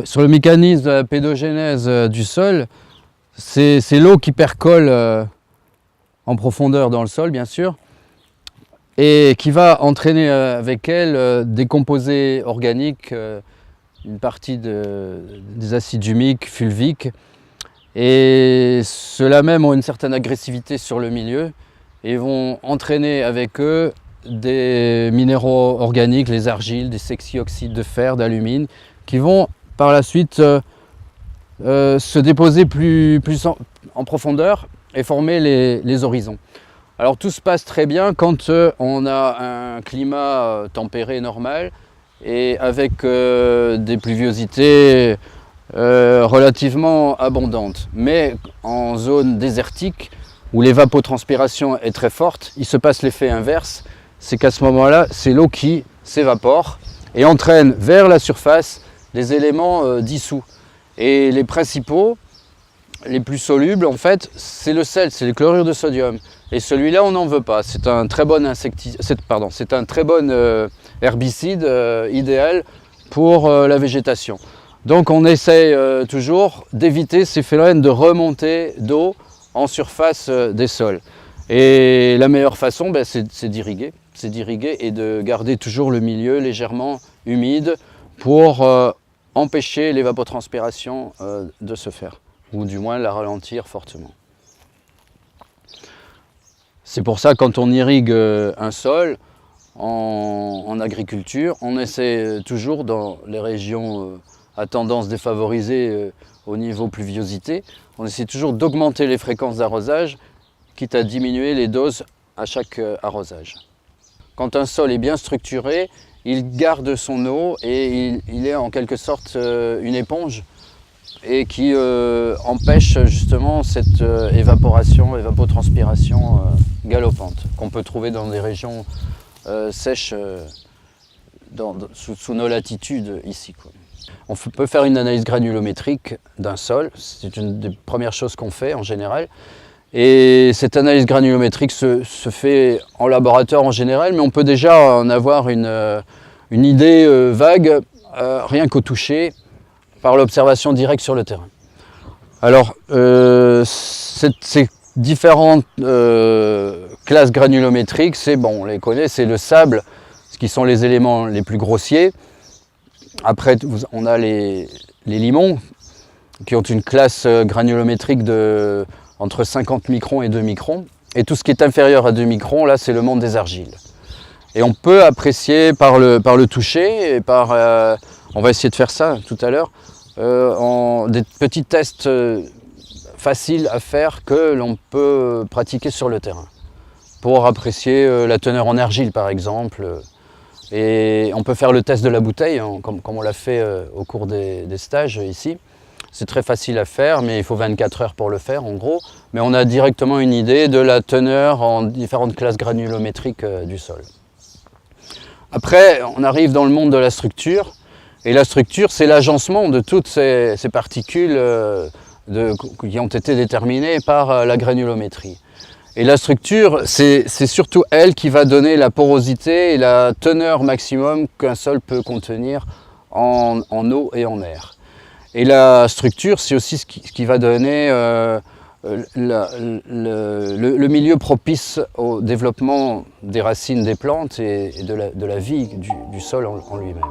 Sur le mécanisme de la pédogénèse du sol, c'est l'eau qui percole en profondeur dans le sol, bien sûr, et qui va entraîner avec elle des composés organiques, une partie des acides humiques, fulviques, et ceux-là même ont une certaine agressivité sur le milieu et vont entraîner avec eux des minéraux organiques, les argiles, des sexy-oxydes de fer, d'alumine, qui vont par la suite se déposer plus en profondeur et former les horizons. Alors tout se passe très bien quand on a un climat tempéré normal et avec des pluviosités relativement abondantes. Mais en zone désertique où l'évapotranspiration est très forte, il se passe l'effet inverse, c'est qu'à ce moment-là, c'est l'eau qui s'évapore et entraîne vers la surface des éléments dissous. Et les principaux, les plus solubles, en fait, c'est le sel, c'est le chlorure de sodium. Et celui-là, on n'en veut pas. C'est un très bon c'est un très bon herbicide idéal pour la végétation. Donc on essaye toujours d'éviter ces phénomènes de remontée d'eau en surface des sols. Et la meilleure façon, c'est d'irriguer. C'est d'irriguer et de garder toujours le milieu légèrement humide pour empêcher l'évapotranspiration de se faire, ou du moins la ralentir fortement. C'est pour ça que quand on irrigue un sol en agriculture, on essaie toujours dans les régions à tendance défavorisée au niveau pluviosité, on essaie toujours d'augmenter les fréquences d'arrosage, quitte à diminuer les doses à chaque arrosage. Quand un sol est bien structuré, il garde son eau et il est en quelque sorte une éponge et qui empêche justement cette évapotranspiration galopante qu'on peut trouver dans des régions sèches sous nos latitudes ici, quoi. On peut faire une analyse granulométrique d'un sol, c'est une des premières choses qu'on fait en général. Et cette analyse granulométrique se fait en laboratoire en général, mais on peut déjà en avoir une idée vague, rien qu'au toucher, par l'observation directe sur le terrain. Alors, ces différentes classes granulométriques, on les connaît, c'est le sable, ce qui sont les éléments les plus grossiers. Après, on a les limons, qui ont une classe granulométrique de entre 50 microns et 2 microns. Et tout ce qui est inférieur à 2 microns, là, c'est le monde des argiles. Et on peut apprécier par le toucher, et on va essayer de faire ça tout à l'heure, des petits tests faciles à faire que l'on peut pratiquer sur le terrain. Pour apprécier la teneur en argile, par exemple. Et on peut faire le test de la bouteille, hein, comme on l'a fait au cours des stages ici. C'est très facile à faire, mais il faut 24 heures pour le faire en gros. Mais on a directement une idée de la teneur en différentes classes granulométriques du sol. Après, on arrive dans le monde de la structure. Et la structure, c'est l'agencement de toutes ces particules qui ont été déterminées par la granulométrie. Et la structure, c'est surtout elle qui va donner la porosité et la teneur maximum qu'un sol peut contenir en eau et en air. Et la structure, c'est aussi ce qui va donner le milieu propice au développement des racines des plantes et de la vie du sol en lui-même.